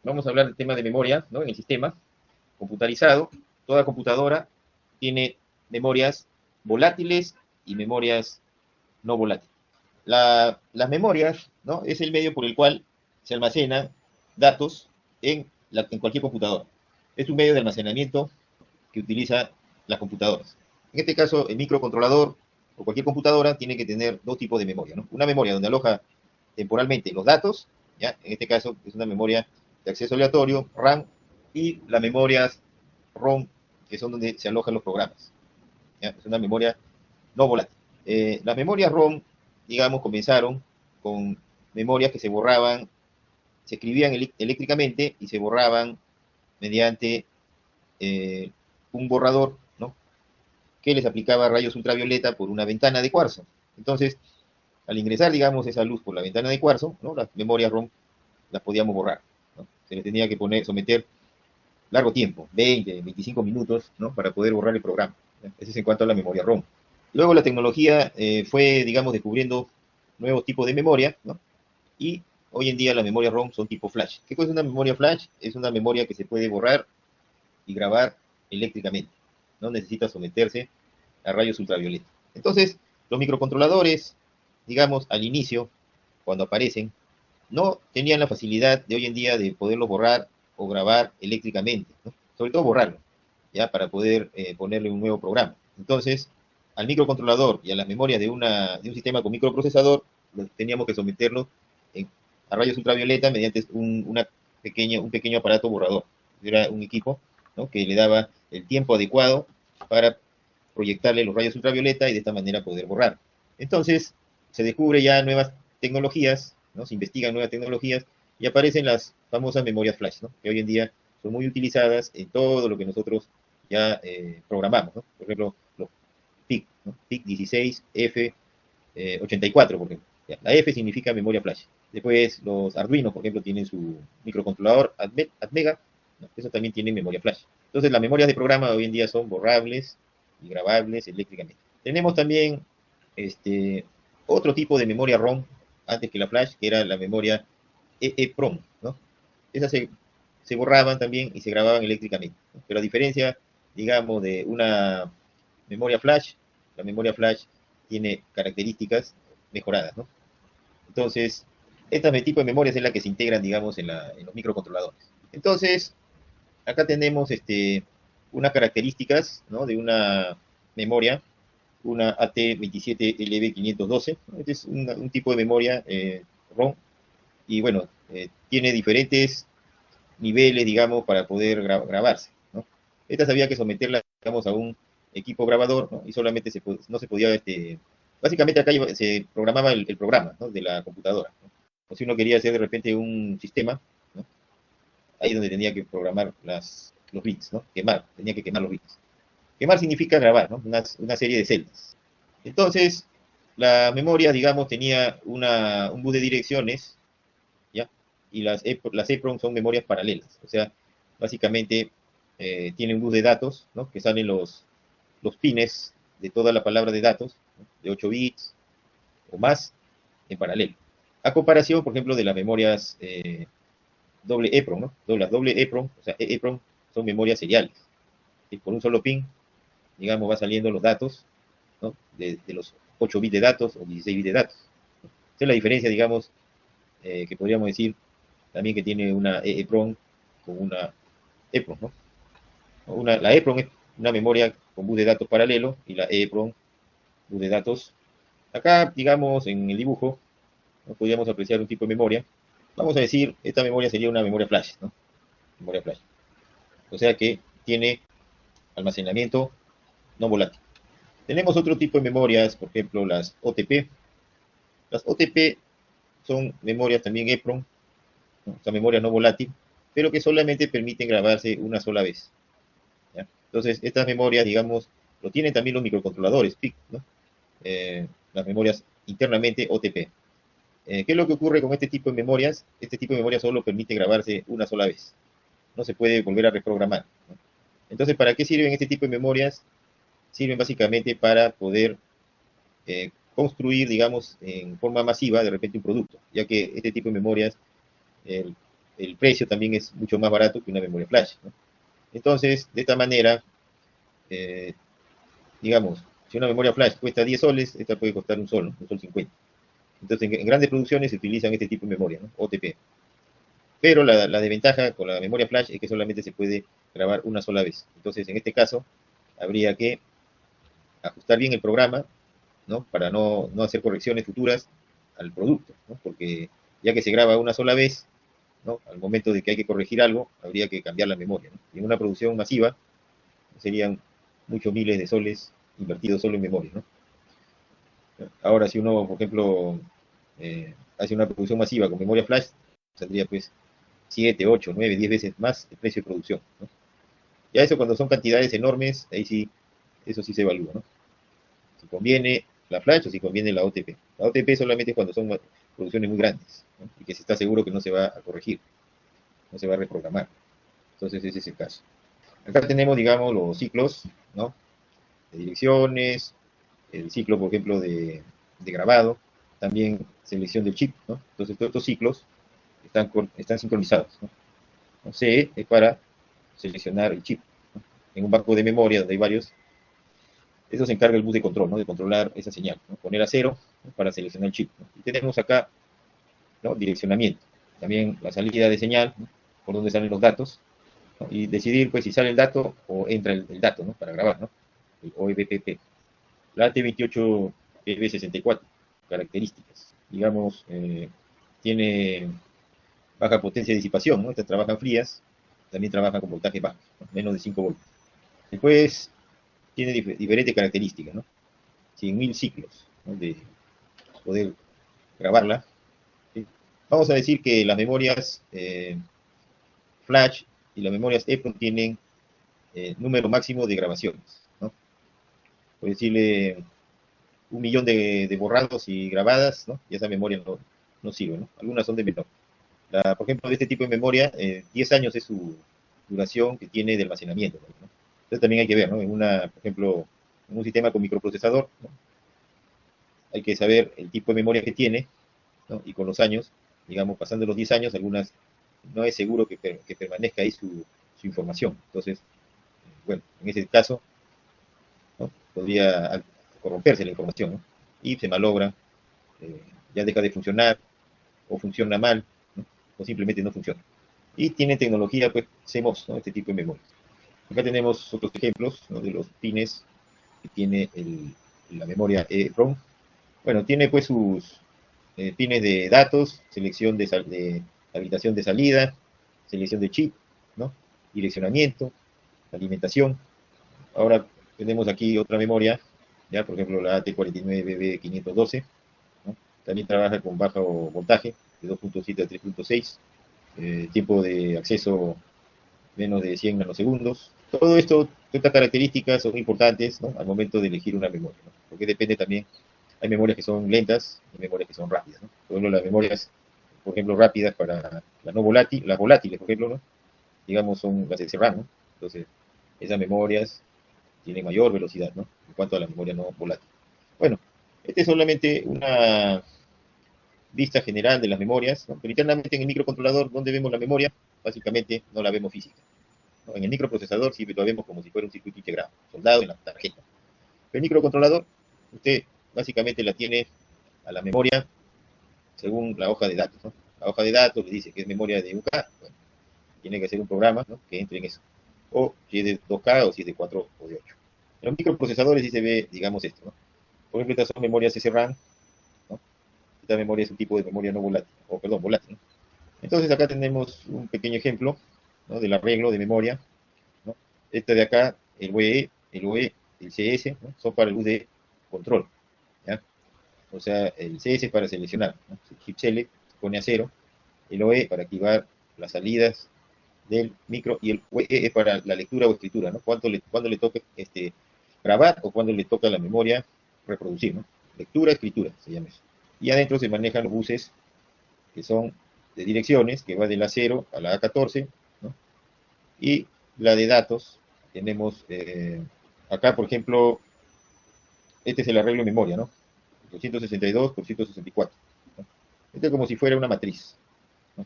vamos a hablar del tema de memoria, ¿no? En el sistema computarizado, toda computadora tiene memorias volátiles y memorias no volátiles. Las memorias, ¿no? Es el medio por el cual se almacenan datos en cualquier computadora. Es un medio de almacenamiento que utiliza las computadoras. En este caso, el microcontrolador o cualquier computadora tiene que tener dos tipos de memoria, ¿no? Una memoria donde aloja temporalmente los datos, ¿ya? En este caso es una memoria de acceso aleatorio, RAM, y las memorias ROM, que son donde se alojan los programas, ¿ya? Es una memoria no volátil. Las memorias ROM, digamos, comenzaron con memorias que se borraban, se escribían eléctricamente y se borraban mediante eh, un borrador, ¿no? Que les aplicaba rayos ultravioleta por una ventana de cuarzo. Entonces, al ingresar, digamos, esa luz por la ventana de cuarzo, ¿no? Las memorias ROM las podíamos borrar, ¿no? Se les tenía que someter largo tiempo, 20, 25 minutos, ¿no? Para poder borrar el programa. Ese es en cuanto a la memoria ROM. Luego la tecnología fue, digamos, descubriendo nuevos tipos de memoria, ¿no? Y hoy en día las memorias ROM son tipo flash. ¿Qué cosa es una memoria flash? Es una memoria que se puede borrar y grabar eléctricamente. No necesita someterse a rayos ultravioleta. Entonces, los microcontroladores, digamos, al inicio, cuando aparecen, no tenían la facilidad de hoy en día de poderlos borrar o grabar eléctricamente, ¿no? Sobre todo borrarlo, ya para poder ponerle un nuevo programa. Entonces, al microcontrolador y a las memorias de un sistema con microprocesador, teníamos que someterlo a rayos ultravioleta mediante un pequeño aparato borrador. Era un equipo, ¿no? Que le daba el tiempo adecuado para proyectarle los rayos ultravioleta y de esta manera poder borrar. Entonces, se descubre ya nuevas tecnologías, ¿no? Se investigan nuevas tecnologías y aparecen las famosas memorias flash, ¿no? Que hoy en día son muy utilizadas en todo lo que nosotros ya programamos, ¿no? Por ejemplo, los PIC, ¿no? PIC 16, F 84, por ejemplo. Ya, la F significa memoria flash. Después los Arduino, por ejemplo, tienen su microcontrolador Atmega, ¿no? Eso también tiene memoria flash. Entonces las memorias de programa hoy en día son borrables y grabables eléctricamente. Tenemos también este, otro tipo de memoria ROM antes que la flash, que era la memoria EEPROM, ¿no? Esas se borraban también y se grababan eléctricamente, ¿no? Pero a diferencia, digamos, de una memoria flash, la memoria flash tiene características mejoradas, ¿no? Entonces, este tipo de memorias es la que se integran, digamos, en los microcontroladores. Entonces, acá tenemos unas características, ¿no? De una memoria, una AT27LB512. Este es un tipo de memoria ROM y bueno, tiene diferentes niveles, digamos, para poder grabarse, ¿no? Esta había que someterla, digamos, a un equipo grabador, ¿no? Y solamente no se podía, básicamente acá se programaba el programa, ¿no? De la computadora, ¿no? O si uno quería hacer de repente un sistema, ¿no? Ahí es donde tenía que programar los bits, ¿no? Tenía que quemar los bits. Quemar significa grabar, ¿no? Una serie de celdas. Entonces, la memoria, digamos, tenía un bus de direcciones, ¿ya? Y las EEPROM son memorias paralelas, o sea, básicamente tiene un bus de datos, ¿no? Que salen los pines de toda la palabra de datos, ¿no? De 8 bits o más en paralelo. A comparación, por ejemplo, de las memorias doble EEPROM, ¿no? Las doble EEPROM, o sea, EEPROM son memorias seriales. Y por un solo pin, digamos, va saliendo los datos, ¿no? De los 8 bits de datos o 16 bits de datos. Esa es la diferencia, digamos, que podríamos decir también que tiene una EEPROM con una EEPROM, ¿no? La EEPROM es una memoria con bus de datos paralelo y la EEPROM bus de datos. Acá, digamos, en el dibujo, ¿no? Podríamos apreciar un tipo de memoria. Vamos a decir, esta memoria sería una memoria flash, ¿no? Memoria flash. O sea que tiene almacenamiento no volátil. Tenemos otro tipo de memorias, por ejemplo, las OTP. Las OTP son memorias también EEPROM, ¿no? O sea, memoria no volátil, pero que solamente permiten grabarse una sola vez, ¿ya? Entonces, estas memorias, digamos, lo tienen también los microcontroladores, PIC, ¿no? Las memorias internamente OTP. ¿Qué es lo que ocurre con este tipo de memorias? Este tipo de memoria solo permite grabarse una sola vez. No se puede volver a reprogramar, ¿no? Entonces, ¿para qué sirven este tipo de memorias? Sirven básicamente para poder construir, digamos, en forma masiva de repente un producto, ya que este tipo de memorias el precio también es mucho más barato que una memoria flash, ¿no? Entonces, de esta manera, eh, digamos, si una memoria flash cuesta 10 soles, esta puede costar un sol, ¿no? Un sol 50. Entonces, en grandes producciones se utilizan este tipo de memoria, ¿no? OTP. Pero la desventaja con la memoria flash es que solamente se puede grabar una sola vez. Entonces, en este caso, habría que ajustar bien el programa, ¿no? Para no hacer correcciones futuras al producto, ¿no? Porque ya que se graba una sola vez, ¿no? Al momento de que hay que corregir algo, habría que cambiar la memoria, ¿no? Y en una producción masiva serían muchos miles de soles invertidos solo en memoria, ¿no? Ahora, si uno, por ejemplo, hace una producción masiva con memoria flash, saldría pues 7, 8, 9, 10 veces más el precio de producción, ¿no? Ya eso cuando son cantidades enormes, ahí sí, eso sí se evalúa, ¿no? Si conviene la flash o si conviene la OTP. La OTP solamente es cuando son producciones muy grandes, ¿no? Y que se está seguro que no se va a corregir, no se va a reprogramar. Entonces ese es el caso. Acá tenemos, digamos, los ciclos, ¿no? De direcciones, el ciclo, por ejemplo, de grabado, también selección del chip, ¿no? Entonces todos estos ciclos están sincronizados, ¿no? C es para seleccionar el chip, ¿no? En un banco de memoria donde hay varios, eso se encarga el bus de control, ¿no? De controlar esa señal, ¿no? Poner a cero, ¿no? Para seleccionar el chip, ¿no? Y tenemos acá, ¿no? Direccionamiento, también la salida de señal, ¿no? Por donde salen los datos, ¿no? Y decidir pues si sale el dato o entra el dato, ¿no? Para grabar, ¿no? El OEBPP. La AT28PB64, características, digamos, tiene baja potencia de disipación, ¿no? Estas trabajan frías, también trabajan con voltaje bajo, ¿no? Menos de 5 voltios. Después tiene diferentes características, ¿no? 100.000 ciclos, ¿no? De poder grabarla. ¿Sí? Vamos a decir que las memorias flash y las memorias EEPROM tienen número máximo de grabaciones, ¿no? Por decirle 1 millón de borrados y grabadas, ¿no? Y esa memoria no sirve, ¿no? Algunas son de menor. Por ejemplo, de este tipo de memoria, 10 años es su duración que tiene de almacenamiento, ¿no? Entonces también hay que ver, ¿no? Por ejemplo, en un sistema con microprocesador, ¿no? Hay que saber el tipo de memoria que tiene, ¿no? Y con los años, digamos, pasando los 10 años, algunas no es seguro que permanezca ahí su información. Entonces, bueno, en ese caso, ¿no? Podría corromperse la información, ¿no? Y se malogra, eh, ya deja de funcionar o funciona mal, ¿no? O simplemente no funciona. Y tiene tecnología, pues, CMOS, ¿no? Este tipo de memoria. Acá tenemos otros ejemplos, ¿no? De los pines que tiene la memoria EEPROM. Bueno, tiene pues sus pines de datos, selección de habilitación de salida, selección de chip, ¿no? Direccionamiento, alimentación. Ahora tenemos aquí otra memoria, ya por ejemplo la AT49BB512, ¿no? También trabaja con bajo voltaje, de 2.7 a 3.6, tiempo de acceso menos de 100 nanosegundos. Todo esto, estas características son importantes, ¿no? Al momento de elegir una memoria, ¿no? Porque depende también, hay memorias que son lentas y memorias que son rápidas, ¿no? Por ejemplo, las memorias, por ejemplo, rápidas para la no volátil, las volátiles, por ejemplo, ¿no? Digamos, son las de RAM, ¿no? Entonces, esas memorias tienen mayor velocidad, ¿no? En cuanto a la memoria no volátil. Bueno, esta es solamente una vista general de las memorias, ¿no? Pero internamente en el microcontrolador, ¿dónde vemos la memoria? Básicamente no la vemos física, ¿no? En el microprocesador sí lo vemos como si fuera un circuito integrado, soldado en la tarjeta. Pero el microcontrolador, usted básicamente la tiene a la memoria según la hoja de datos, ¿no? La hoja de datos le dice que es memoria de 1K, bueno, tiene que hacer un programa, ¿no? Que entre en eso. O si es de 2K o si es de 4 o de 8. En los microprocesadores sí se ve, digamos, esto, ¿no? Por ejemplo, estas son memorias SRAM, ¿no? Esta memoria es un tipo de memoria no volátil, o perdón, volátil, ¿no? Entonces acá tenemos un pequeño ejemplo, ¿no? Del arreglo de memoria, ¿no? Este de acá, el OE, el OE, el CS, ¿no? Son para el luz de control, ¿ya? O sea, el CS es para seleccionar, ¿no? El chip select pone a cero, el OE para activar las salidas del micro y el OE es para la lectura o escritura, ¿no? Cuando le toca grabar o cuando le toca a la memoria reproducir, ¿no? Lectura, escritura, se llama eso. Y adentro se manejan los buses que son de direcciones, que va de la 0 a la A14, ¿no? Y la de datos, tenemos acá, por ejemplo, este es el arreglo de memoria, ¿no? 262 por 164, ¿no? Este es como si fuera una matriz, ¿no?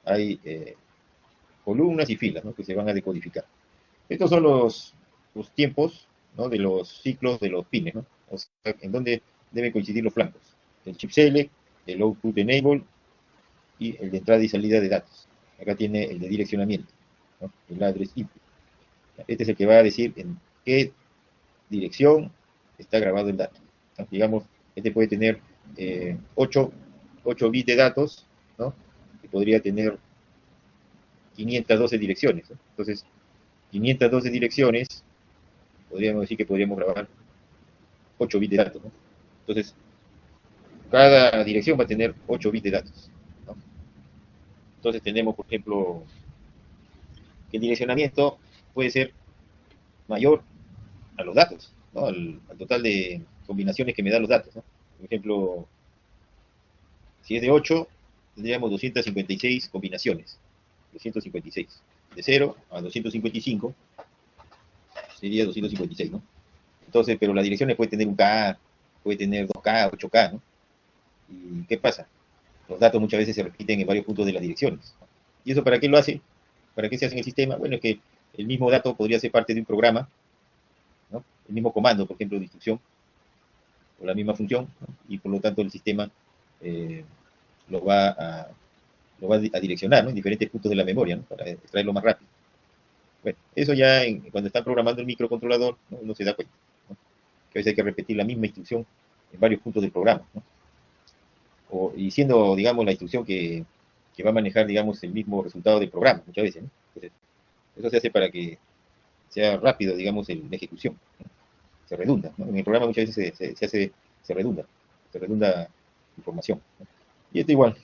hay columnas y filas, ¿no? Que se van a decodificar. Estos son los tiempos, ¿no? De los ciclos de los pines, ¿no? O sea, en donde deben coincidir los flancos. El chip select, el output enable y el de entrada y salida de datos. Acá tiene el de direccionamiento, ¿no? El address input. Este es el que va a decir en qué dirección está grabado el dato, ¿no? Digamos, este puede tener 8 bits de datos, ¿no? Que podría tener 512 direcciones, ¿no? Entonces, 512 direcciones, podríamos decir que podríamos grabar 8 bits de datos, ¿no? Entonces, cada dirección va a tener 8 bits de datos, ¿no? Entonces tenemos, por ejemplo, que el direccionamiento puede ser mayor a los datos, ¿no? Al total de combinaciones que me dan los datos, ¿no? Por ejemplo, si es de 8, tendríamos 256 combinaciones. 256. De 0 a 255 sería 256, ¿no? Entonces, pero las direcciones puede tener un K, puede tener 2K, 8K, ¿no? ¿Y qué pasa? Los datos muchas veces se repiten en varios puntos de las direcciones. ¿Y eso para qué lo hace? ¿Para qué se hace en el sistema? Bueno, es que el mismo dato podría ser parte de un programa, ¿no? El mismo comando, por ejemplo, de instrucción, o la misma función, ¿no? Y por lo tanto el sistema eh, lo, va a, lo va a direccionar, ¿no? En diferentes puntos de la memoria, ¿no? Para extraerlo más rápido. Bueno, eso ya cuando están programando el microcontrolador, ¿no? Uno se da cuenta, ¿no? Que a veces hay que repetir la misma instrucción en varios puntos del programa, ¿no? Y siendo, digamos, la instrucción que va a manejar, digamos, el mismo resultado del programa, muchas veces, ¿no? Entonces, eso se hace para que sea rápido, digamos, la ejecución, ¿no? Se redunda, ¿no? En el programa muchas veces se redunda información, ¿no? Y esto igual,